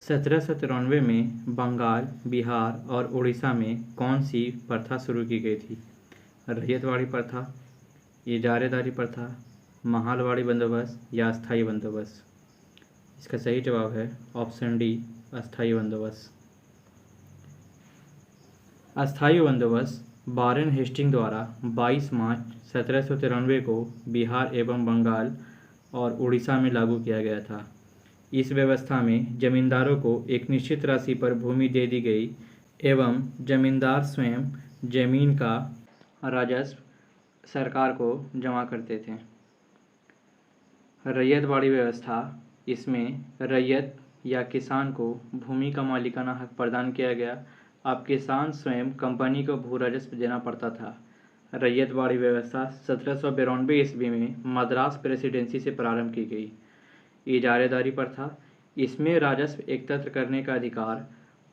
1793 में बंगाल, बिहार और उड़ीसा में कौन सी प्रथा शुरू की गई थी? रैयतवाड़ी प्रथा, इजारेदारी प्रथा, महालवाड़ी बंदोबस्त या अस्थाई बंदोबस्त? इसका सही जवाब है ऑप्शन डी, अस्थाई बंदोबस्त। अस्थाई बंदोबस्त वारेन हेस्टिंग द्वारा 22 मार्च 1793 को बिहार एवं बंगाल और उड़ीसा में लागू किया गया था। इस व्यवस्था में जमींदारों को एक निश्चित राशि पर भूमि दे दी गई एवं जमींदार स्वयं जमीन का राजस्व सरकार को जमा करते थे। रैयतवाड़ी व्यवस्था, इसमें रैयत या किसान को भूमि का मालिकाना हक प्रदान किया गया। अब किसान स्वयं कंपनी को भू राजस्व देना पड़ता था। रैयतवाड़ी व्यवस्था 1792 ईस्वी में मद्रास प्रेसिडेंसी से प्रारंभ की गई। इजारेदारी प्रथा, इसमें राजस्व एकत्र करने का अधिकार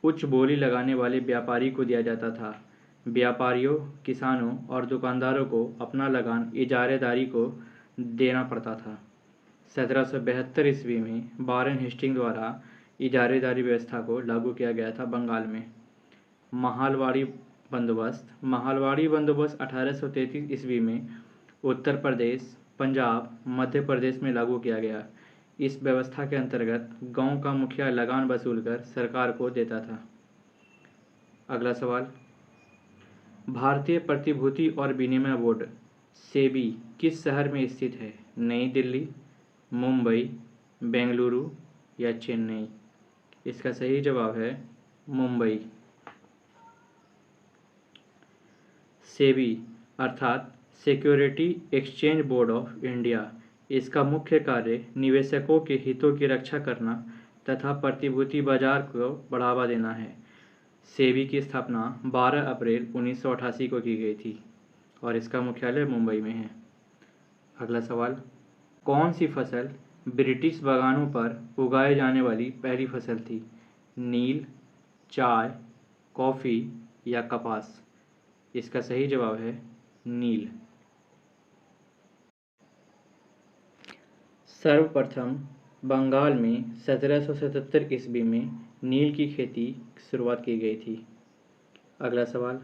उच्च बोली लगाने वाले व्यापारी को दिया जाता था। व्यापारियों, किसानों और दुकानदारों को अपना लगान इजारेदारी को देना पड़ता था। 1772 ईस्वी में वारेन हेस्टिंग द्वारा इजारेदारी व्यवस्था को लागू किया गया था बंगाल में। महालवाड़ी बंदोबस्त, महालवाड़ी बंदोबस्त 1833 ईस्वी में उत्तर प्रदेश, पंजाब, मध्य प्रदेश में लागू किया गया। इस व्यवस्था के अंतर्गत गांव का मुखिया लगान वसूलकर सरकार को देता था। अगला सवाल, भारतीय प्रतिभूति और विनिमय बोर्ड सेबी किस शहर में स्थित है? नई दिल्ली, मुंबई, बेंगलुरु या चेन्नई? इसका सही जवाब है मुंबई। सेबी अर्थात security exchange board of India, इसका मुख्य कार्य निवेशकों के हितों की रक्षा करना तथा प्रतिभूति बाजार को बढ़ावा देना है। सेबी की स्थापना 12 अप्रैल 1988 को की गई थी और इसका मुख्यालय मुंबई में है। अगला सवाल, कौन सी फसल ब्रिटिश बागानों पर उगाए जाने वाली पहली फसल थी? नील, चाय, कॉफ़ी या कपास? इसका सही जवाब है नील। सर्वप्रथम बंगाल में 1777 ईस्वी में नील की खेती की शुरुआत की गई थी। अगला सवाल,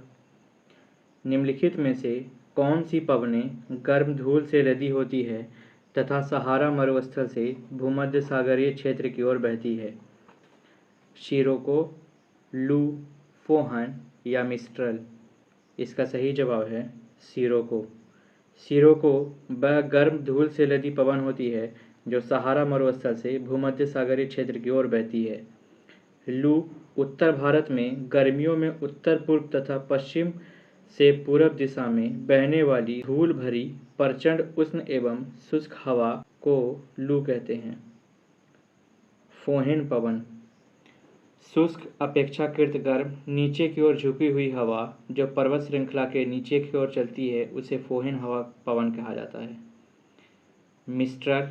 निम्नलिखित में से कौन सी पवनें गर्म धूल से लदी होती है तथा सहारा मरुस्थल से भूमध्य सागरीय क्षेत्र की ओर बहती है? शिरोको, लू, फोहन या मिस्ट्रल? इसका सही जवाब है शिरोको। शिरोको वह गर्म धूल से लदी पवन होती है जो सहारा मरुस्थल से भूमध्य सागरीय क्षेत्र की ओर बहती है। लू उत्तर भारत में गर्मियों में उत्तर पूर्व तथा पश्चिम से पूर्व दिशा में बहने वाली धूल भरी प्रचंड उष्ण एवं शुष्क हवा को लू कहते हैं। फोहन पवन, शुष्क अपेक्षाकृत गर्म नीचे की ओर झुकी हुई हवा जो पर्वत श्रृंखला के नीचे की ओर चलती है उसे फोहन हवा पवन कहा जाता है। मिस्ट्रल,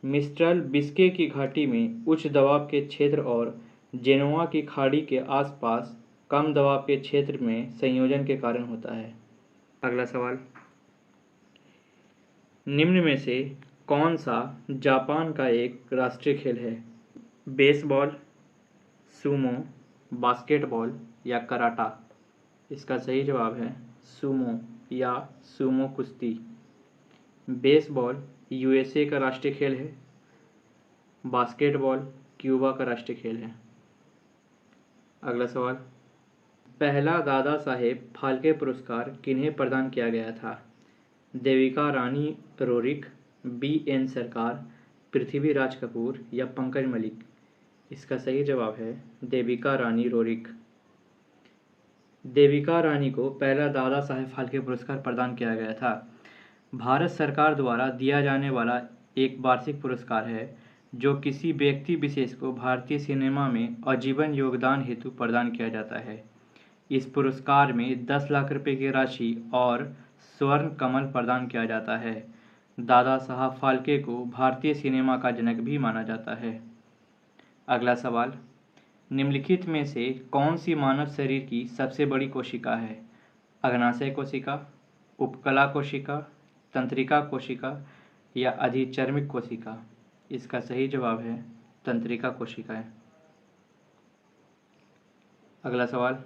मिस्ट्रल बिस्के की घाटी में उच्च दबाव के क्षेत्र और जेनोआ की खाड़ी के आसपास कम दबाव के क्षेत्र में संयोजन के कारण होता है। अगला सवाल, निम्न में से कौन सा जापान का एक राष्ट्रीय खेल है? बेसबॉल, सूमो, बास्केटबॉल या कराटा? इसका सही जवाब है सूमो या सूमो कुश्ती। बेसबॉल यूएसए का राष्ट्रीय खेल है। बास्केटबॉल क्यूबा का राष्ट्रीय खेल है। अगला सवाल, पहला दादा साहेब फाल्के पुरस्कार किन्हें प्रदान किया गया था? Devika Rani Roerich, BN. सरकार, पृथ्वी राज कपूर या पंकज मलिक? इसका सही जवाब है देविका रानी रोरिक। देविका रानी को पहला दादा साहेब फाल्के पुरस्कार प्रदान किया गया था। भारत सरकार द्वारा दिया जाने वाला एक वार्षिक पुरस्कार है जो किसी व्यक्ति विशेष को भारतीय सिनेमा में आजीवन योगदान हेतु प्रदान किया जाता है। इस पुरस्कार में 10 लाख रुपए की राशि और स्वर्ण कमल प्रदान किया जाता है। दादा साहब फाल्के को भारतीय सिनेमा का जनक भी माना जाता है। अगला सवाल, निम्नलिखित में से कौन सी मानव शरीर की सबसे बड़ी कोशिका है? अग्नाशय कोशिका, उपकला कोशिका, तंत्रिका कोशिका या अधिचर्मिक कोशिका? इसका सही जवाब है तंत्रिका कोशिका है। अगला सवाल,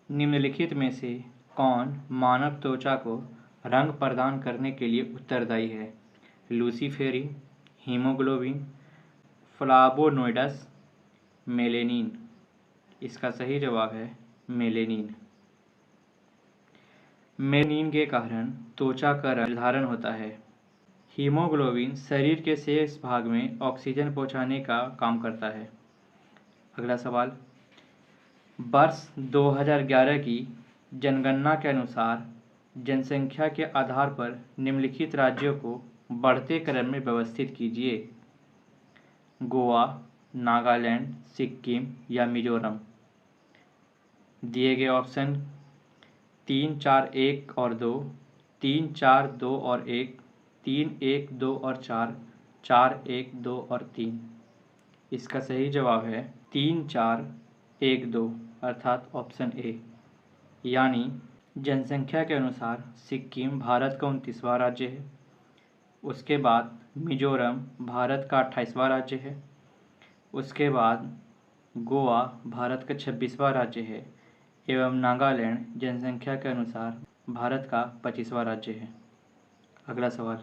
निम्नलिखित में से कौन मानव त्वचा को रंग प्रदान करने के लिए उत्तरदायी है? लूसीफेरिन, हीमोग्लोबिन, फ्लावोनोइड्स, मेलेनिन। इसका सही जवाब है मेलेनिन। मेलेनिन के कारण त्वचा का रंग निर्धारण होता है। हीमोग्लोबिन शरीर के शेष भाग में ऑक्सीजन पहुंचाने का काम करता है। अगला सवाल, वर्ष 2011 की जनगणना के अनुसार जनसंख्या के आधार पर निम्नलिखित राज्यों को बढ़ते क्रम में व्यवस्थित कीजिए। गोवा, नागालैंड, सिक्किम या मिजोरम। दिए गए ऑप्शन 3, 4, 1 और 2, 3, 4, 2 और 1, 3, 1, 2 और 4, 4, 1, 2 और 3। इसका सही जवाब है 3, 4, 1, 2 अर्थात ऑप्शन ए। यानी जनसंख्या के अनुसार सिक्किम भारत का 29वां राज्य है। उसके बाद मिजोरम भारत का 28वां राज्य है। उसके बाद गोवा भारत का 26वां राज्य है एवं नागालैंड जनसंख्या के अनुसार भारत का 25वां राज्य है। अगला सवाल,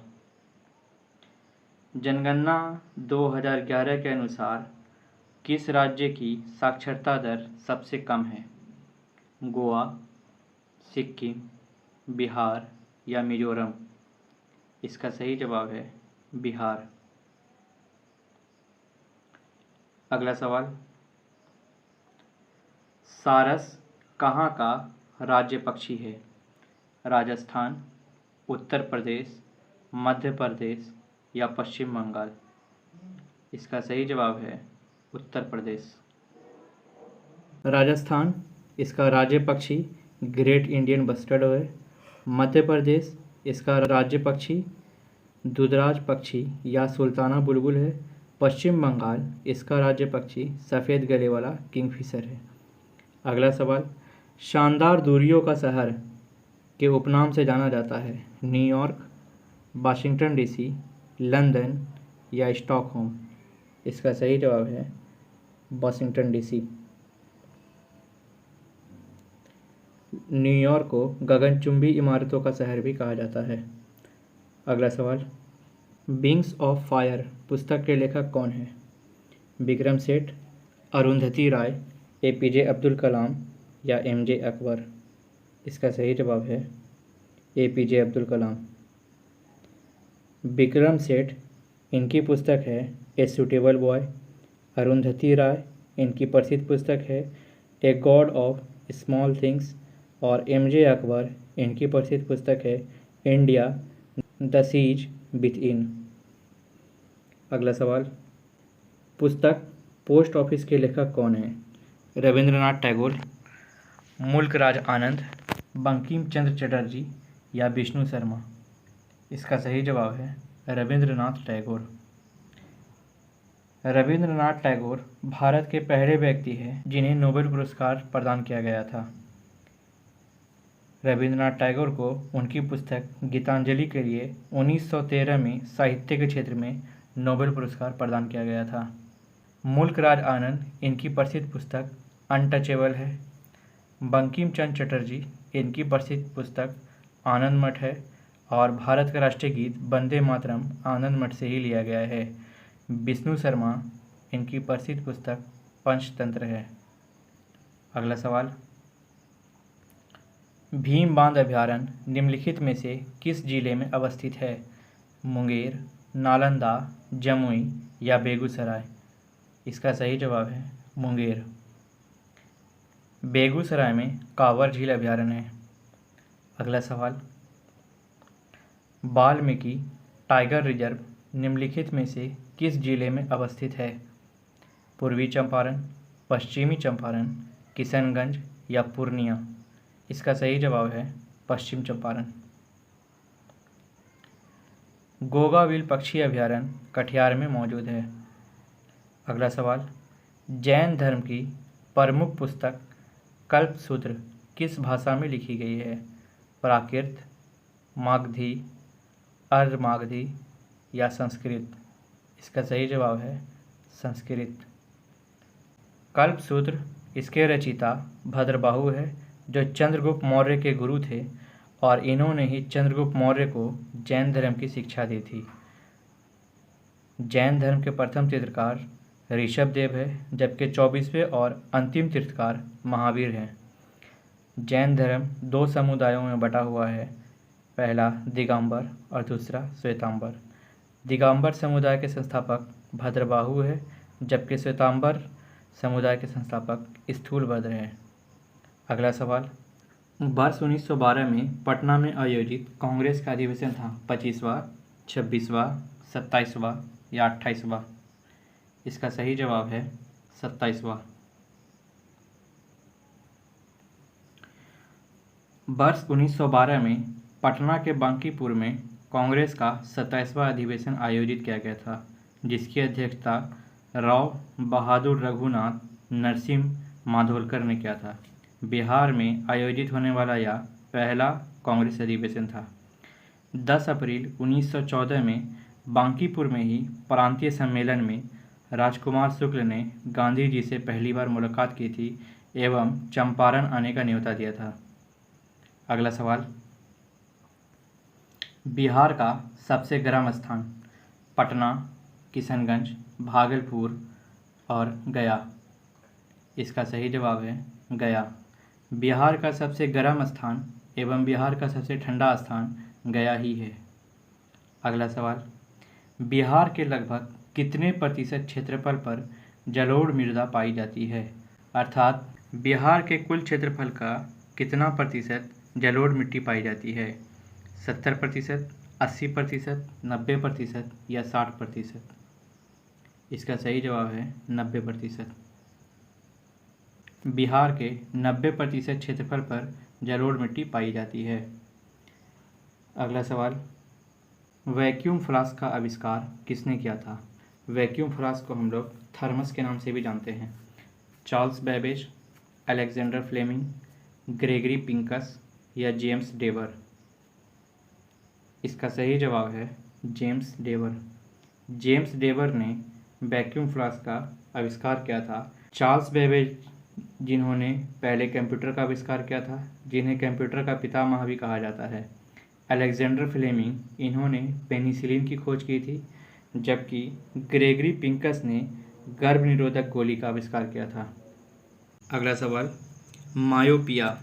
जनगणना 2011 के अनुसार किस राज्य की साक्षरता दर सबसे कम है? गोवा, सिक्किम, बिहार या मिजोरम। इसका सही जवाब है बिहार। अगला सवाल, सारस कहाँ का राज्य पक्षी है? राजस्थान, उत्तर प्रदेश, मध्य प्रदेश या पश्चिम बंगाल। इसका सही जवाब है उत्तर प्रदेश। राजस्थान इसका राज्य पक्षी ग्रेट इंडियन बस्टर्ड है। मध्य प्रदेश इसका राज्य पक्षी दुधराज पक्षी या सुल्ताना बुलबुल है। पश्चिम बंगाल इसका राज्य पक्षी सफ़ेद गले वाला किंगफिशर है। अगला सवाल, शानदार दूरियों का शहर के उपनाम से जाना जाता है? न्यूयॉर्क, वाशिंगटन डीसी, लंदन या स्टॉकहोम। इसका सही जवाब है वाशिंगटन डीसी। न्यूयॉर्क को गगनचुंबी इमारतों का शहर भी कहा जाता है। अगला सवाल, विंग्स ऑफ फायर पुस्तक के लेखक कौन है? विक्रम सेठ, अरुंधति राय, एपीजे अब्दुल कलाम या एमजे अकबर। इसका सही जवाब है एपीजे अब्दुल कलाम। विक्रम सेठ इनकी पुस्तक है a suitable boy. Arundhati Roy इनकी प्रसिद्ध पुस्तक है a god of small things. और एमजे अकबर इनकी प्रसिद्ध पुस्तक है India the siege within. अगला सवाल, पुस्तक पोस्ट ऑफिस के लेखक कौन है? रविंद्रनाथ टैगोर, मुल्क राज आनंद, बंकिम चंद्र चटर्जी या विष्णु शर्मा। इसका सही जवाब है रविंद्रनाथ टैगोर। रविंद्रनाथ टैगोर भारत के पहले व्यक्ति हैं जिन्हें नोबेल पुरस्कार प्रदान किया गया था। रविंद्रनाथ टैगोर को उनकी पुस्तक गीतांजलि के लिए 1913 में साहित्य के क्षेत्र में नोबेल पुरस्कार प्रदान किया गया था। मुल्क राज आनंद इनकी प्रसिद्ध पुस्तक अनटचेबल है। बंकिम चंद्र चटर्जी इनकी प्रसिद्ध पुस्तक आनंद मठ है और भारत का राष्ट्रीय गीत वंदे मातरम आनंद मठ से ही लिया गया है। विष्णु शर्मा इनकी प्रसिद्ध पुस्तक पंचतंत्र है। अगला सवाल, भीम बांध अभयारण्य निम्नलिखित में से किस जिले में अवस्थित है? मुंगेर, नालंदा, जमुई या बेगूसराय। इसका सही जवाब है मुंगेर। बेगूसराय में कांवर झील अभयारण्य है। अगला सवाल, वाल्मीकि टाइगर रिजर्व निम्नलिखित में से किस जिले में अवस्थित है? पूर्वी चंपारण, पश्चिमी चंपारण, किशनगंज या पूर्णिया। इसका सही जवाब है पश्चिम चंपारण। गोगाविल पक्षी अभयारण्य कटिहार में मौजूद है। अगला सवाल, जैन धर्म की प्रमुख पुस्तक कल्पसूत्र किस भाषा में लिखी गई है? प्राकृत, मागधी, अर्धमागधी या संस्कृत। इसका सही जवाब है संस्कृत। कल्पसूत्र इसके रचयिता भद्रबाहु है, जो चंद्रगुप्त मौर्य के गुरु थे और इन्होंने ही चंद्रगुप्त मौर्य को जैन धर्म की शिक्षा दी थी। जैन धर्म के प्रथम तीर्थकार ऋषभदेव है, जबकि 24वें और अंतिम तीर्थकार महावीर हैं। जैन धर्म 2 समुदायों में बटा हुआ है, पहला दिगंबर और दूसरा श्वेतांबर। दिगंबर समुदाय के संस्थापक भद्रबाहु है, जबकि श्वेतांबर समुदाय के संस्थापक स्थूलभद्र हैं। अगला सवाल, वर्ष 1912 में पटना में आयोजित कांग्रेस का अधिवेशन था 25वां, 26वां, 27वां या 28वां? इसका सही जवाब है 27वां। वर्ष 1912 में पटना के बांकीपुर में कांग्रेस का 27वां अधिवेशन आयोजित किया गया था, जिसकी अध्यक्षता राव बहादुर रघुनाथ नरसिम्ह माधोलकर ने किया था। बिहार में आयोजित होने वाला यह पहला कांग्रेस अधिवेशन था। 10 अप्रैल 1914 में बांकीपुर में ही प्रांतीय सम्मेलन में राजकुमार शुक्ल ने गांधी जी से पहली बार मुलाकात की थी एवं चंपारण आने का न्योता दिया था। अगला सवाल, बिहार का सबसे गर्म स्थान पटना, किशनगंज, भागलपुर और गया? इसका सही जवाब है गया। बिहार का सबसे गर्म स्थान एवं बिहार का सबसे ठंडा स्थान गया ही है। अगला सवाल, बिहार के लगभग कितने प्रतिशत क्षेत्रफल पर जलोढ़ मृदा पाई जाती है? अर्थात बिहार के कुल क्षेत्रफल का कितना प्रतिशत जलोढ़ मिट्टी पाई जाती है? 70%, 80%, 90% या 60%? इसका सही जवाब है 90%। बिहार के 90% क्षेत्रफल पर जलोढ़ मिट्टी पाई जाती है। अगला सवाल, वैक्यूम फ्लास्क का आविष्कार किसने किया था? वैक्यूम फ्लास्क को हम लोग थर्मस के नाम से भी जानते हैं। Charles Babbage, Alexander Fleming, Gregory Pincus या जेम्स डेवर? इसका सही जवाब है जेम्स डेवर। जेम्स डेवर ने वैक्यूम फ्लास्क का आविष्कार किया था। चार्ल्स बेबेज जिन्होंने पहले कंप्यूटर का आविष्कार किया था, जिन्हें कंप्यूटर का पितामह भी कहा जाता है। अलेक्जेंडर फ्लेमिंग इन्होंने पेनिसिलिन की खोज की थी, जबकि ग्रेगरी पिंकस ने गर्भ निरोधक गोली का आविष्कार किया था। अगला सवाल, मायोपिया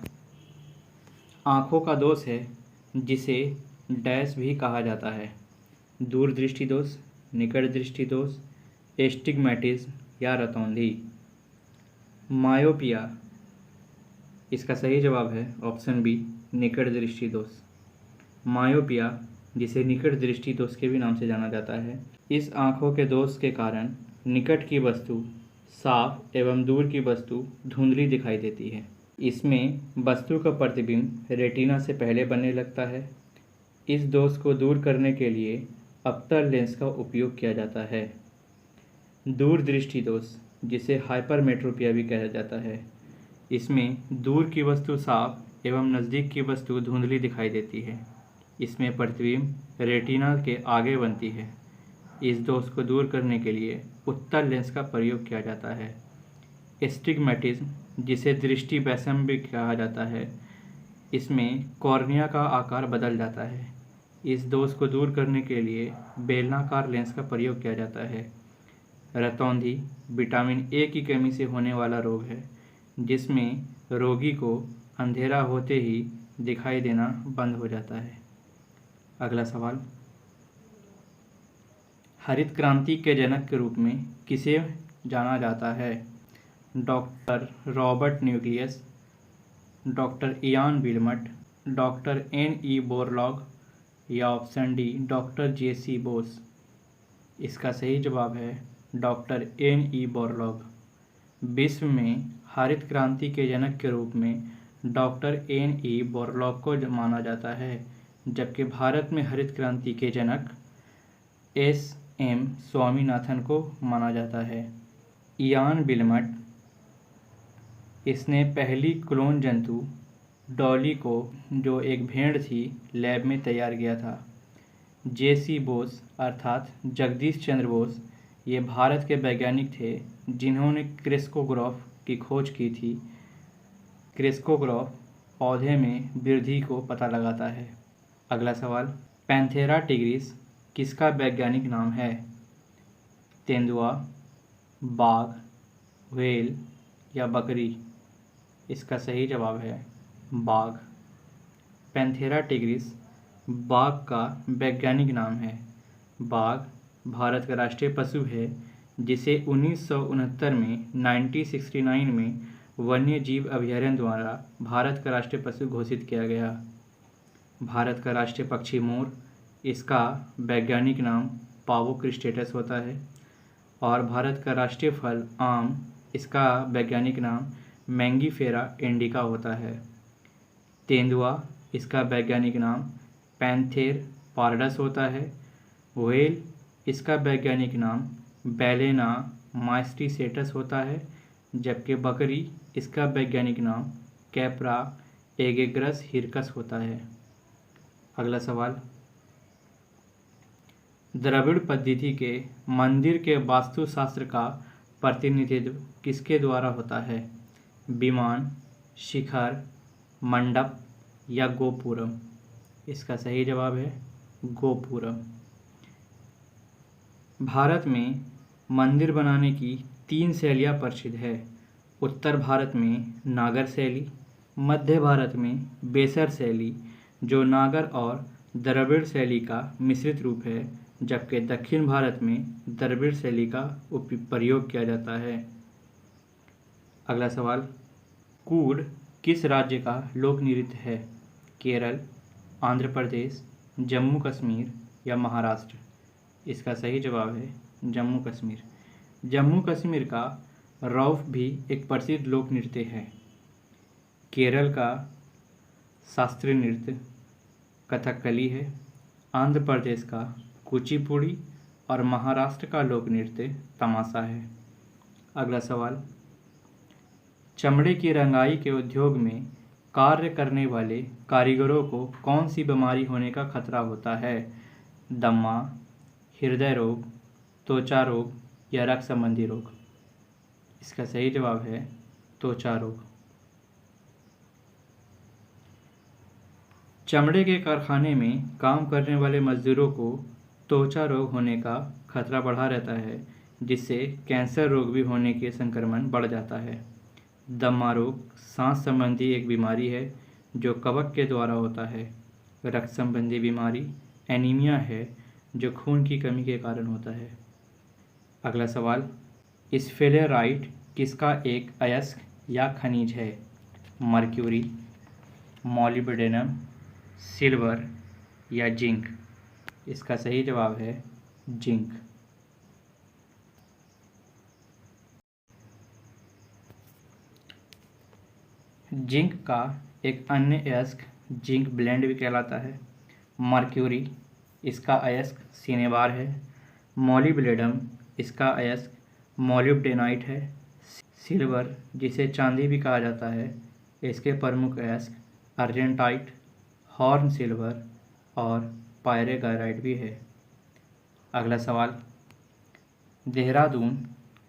आँखों का दोष है जिसे डैश भी कहा जाता है। दूरदृष्टि दोष, निकट दृष्टि दोष, एस्टिग्मेटिज्म या रतौंधी? मायोपिया, इसका सही जवाब है ऑप्शन बी, निकट दृष्टि दोष। मायोपिया, जिसे निकट दृष्टि दोष के भी नाम से जाना जाता है, इस आँखों के दोष के कारण निकट की वस्तु साफ एवं दूर की वस्तु धुंधली दिखाई देती है। इसमें वस्तु का प्रतिबिंब रेटिना से पहले बनने लगता है। इस दोष को दूर करने के लिए अवतल लेंस का उपयोग किया जाता है। दूरदृष्टि दोष, जिसे हाइपरमेट्रोपिया भी कहा जाता है, इसमें दूर की वस्तु साफ एवं नज़दीक की वस्तु धुंधली दिखाई देती है। इसमें प्रतिबिंब रेटिना के आगे बनती है। इस दोष को दूर करने के लिए उत्तल लेंस का प्रयोग किया जाता है। एस्टिग्मेटिज्म, जिसे दृष्टि वैषम्य भी कहा जाता है, इसमें कॉर्निया का आकार बदल जाता है। इस दोष को दूर करने के लिए बेलनाकार लेंस का प्रयोग किया जाता है। रतौंधी विटामिन ए की कमी से होने वाला रोग है, जिसमें रोगी को अंधेरा होते ही दिखाई देना बंद हो जाता है। अगला सवाल, हरित क्रांति के जनक के रूप में किसे जाना जाता है? Doctor Robert Nucleus, doctor Ian Wilmut, doctor N.E. Borlaug या option D doctor J.C. Bose? इसका सही जवाब है डॉक्टर N.E. बोरलॉग। विश्व में हरित क्रांति के जनक के रूप में डॉक्टर N.E. बोरलॉग को माना जाता है, जबकि भारत में हरित क्रांति के जनक S.M. स्वामीनाथन को माना जाता है। इयान विल्मट, इसने पहली क्लोन जंतु डॉली को, जो एक भेड़ थी, लैब में तैयार किया था। J.C. बोस अर्थात जगदीश चंद्र बोस, ये भारत के वैज्ञानिक थे जिन्होंने क्रिस्कोग्राफ की खोज की थी? क्रिस्कोग्राफ पौधे में वृद्धि को पता लगाता है। अगला सवाल, पैंथेरा टिग्रिस किसका वैज्ञानिक नाम है? तेंदुआ, बाघ, व्हेल या बकरी? इसका सही जवाब है बाघ। पैंथेरा टिग्रिस बाघ का वैज्ञानिक नाम है। बाघ भारत का राष्ट्रीय पशु है जिसे 1969 में 1969 में वन्य जीव अभयारण्य द्वारा भारत का राष्ट्रीय पशु घोषित किया गया। भारत का राष्ट्रीय पक्षी मोर, इसका वैज्ञानिक नाम पावो क्रिस्टेटस होता है। और भारत का राष्ट्रीय फल आम, इसका वैज्ञानिक नाम मैंगीफेरा इंडिका होता है। तेंदुआ, इसका वैज्ञानिक नाम पैंथेर पारडस होता है। व्हेल, इसका वैज्ञानिक नाम बैलेना मास्टिसेटस होता है। जबकि बकरी, इसका वैज्ञानिक नाम कैप्रा एगेग्रस हिरकस होता है। अगला सवाल, द्रविड़ पद्धति के मंदिर के वास्तुशास्त्र का प्रतिनिधित्व किसके द्वारा होता है? विमान, शिखर, मंडप या गोपुरम? इसका सही जवाब है गोपुरम। भारत में मंदिर बनाने की 3 शैलियाँ प्रसिद्ध है। उत्तर भारत में नागर शैली, मध्य भारत में बेसर शैली जो नागर और द्रविड़ शैली का मिश्रित रूप है, जबकि दक्षिण भारत में द्रविड़ शैली का प्रयोग किया जाता है। अगला सवाल, कूड किस राज्य का लोक नृत्य है? केरल, आंध्र प्रदेश, जम्मू कश्मीर या महाराष्ट्र? इसका सही जवाब है जम्मू कश्मीर। जम्मू कश्मीर का रौफ भी एक प्रसिद्ध लोक नृत्य है। केरल का शास्त्रीय नृत्य कथकली है। आंध्र प्रदेश का कुचिपुड़ी और महाराष्ट्र का लोक नृत्य तमाशा है। अगला सवाल, चमड़े की रंगाई के उद्योग में कार्य करने वाले कारीगरों को कौन सी बीमारी होने का खतरा होता है? दमा, हृदय रोग, त्वचा रोग या रक्त संबंधी रोग? इसका सही जवाब है त्वचा रोग। चमड़े के कारखाने में काम करने वाले मजदूरों को त्वचा रोग होने का खतरा बढ़ा रहता है, जिससे कैंसर रोग भी होने के संक्रमण बढ़ जाता है। दमा रोग सांस संबंधी एक बीमारी है जो कवक के द्वारा होता है। रक्त संबंधी बीमारी एनीमिया है जो खून की कमी के कारण होता है। अगला सवाल, स्फेलेराइट किसका एक अयस्क या खनिज है? मर्क्यूरी, मॉलिब्डेनम, सिल्वर या जिंक? इसका सही जवाब है जिंक। जिंक का एक अन्य अयस्क जिंक ब्लेंड भी कहलाता है। मर्क्यूरी, इसका अयस्क सिनेबार है। मॉलिब्डेनम, इसका अयस्क मॉलिब्डेनाइट है। सिल्वर, जिसे चांदी भी कहा जाता है, इसके प्रमुख अयस्क अर्जेंटाइट, हॉर्न सिल्वर और पायरेगाइराइट भी है। अगला सवाल, देहरादून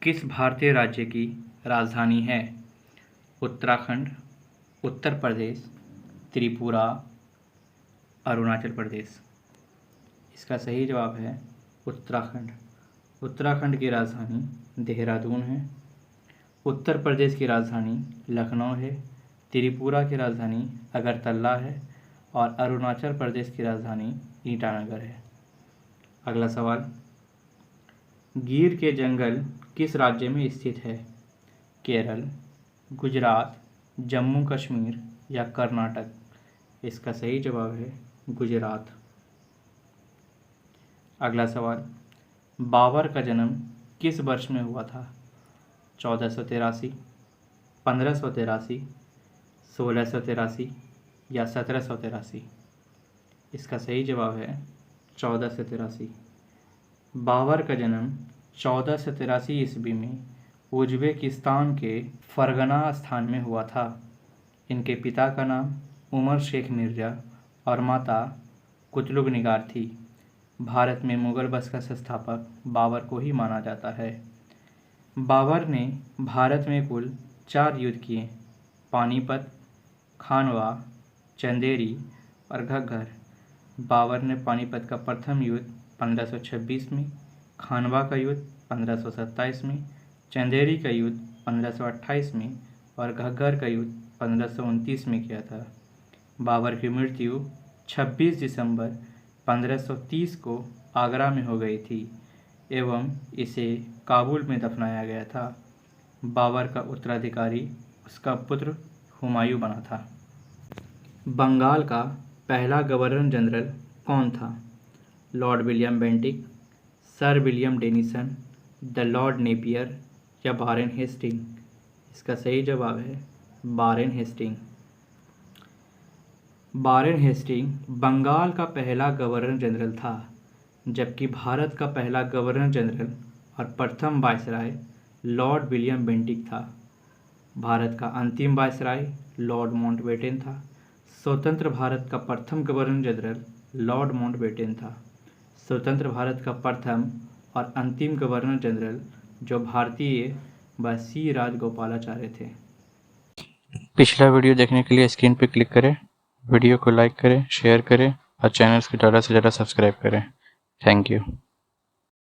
किस भारतीय राज्य की राजधानी है? उत्तराखंड, उत्तर प्रदेश, त्रिपुरा, अरुणाचल प्रदेश? इसका सही जवाब है उत्तराखंड। उत्तराखंड की राजधानी देहरादून है। उत्तर प्रदेश की राजधानी लखनऊ है। त्रिपुरा की राजधानी अगरतला है और अरुणाचल प्रदेश की राजधानी ईटानगर है। अगला सवाल, गिर के जंगल किस राज्य में स्थित है? केरल, गुजरात, जम्मू कश्मीर या कर्नाटक? इसका सही जवाब है गुजरात। अगला सवाल, बाबर का जन्म किस वर्ष में हुआ था? 1483, 1583, 1683 या 1783? इसका सही जवाब है 1483। बाबर का जन्म 1483 ईस्वी में उज्बेकिस्तान के फरगना स्थान में हुआ था। इनके पिता का नाम उमर शेख मिर्ज़ा और माता कुतलुग निगार थी। भारत में मुगल वंश का संस्थापक बाबर को ही माना जाता है। बाबर ने भारत में कुल 4 युद्ध किए: पानीपत, खानवा, चंदेरी और घग्गर। बाबर ने पानीपत का प्रथम युद्ध 1526 में, खानवा का युद्ध 1527 में, चंदेरी का युद्ध 1528 में और घग्गर का युद्ध 1529 में किया था। बाबर की मृत्यु 26 दिसंबर 1530 को आगरा में हो गई थी एवं इसे काबुल में दफनाया गया था। बाबर का उत्तराधिकारी उसका पुत्र हुमायूं बना था। बंगाल का पहला गवर्नर जनरल कौन था? Lord William Bentinck, sir William Denison, the Lord Napier या वारेन हेस्टिंग? इसका सही जवाब है Warren Hastings. Warren Hastings Bengal का पहला गवर्नर जनरल था, जबकि भारत का पहला गवर्नर जनरल और प्रथम वायसराय लॉर्ड विलियम बेंटिक था। भारत का अंतिम वायसराय लॉर्ड माउंटबेटन था। स्वतंत्र भारत का प्रथम गवर्नर जनरल लॉर्ड माउंटबेटन था। स्वतंत्र भारत का प्रथम और अंतिम गवर्नर जनरल जो भारतीय व सी राजगोपालाचार्य थे। पिछला वीडियो देखने के लिए स्क्रीन पर क्लिक करें, वीडियो को लाइक करें, शेयर करें और चैनल को ज़्यादा से ज़्यादा सब्सक्राइब करें। Thank you.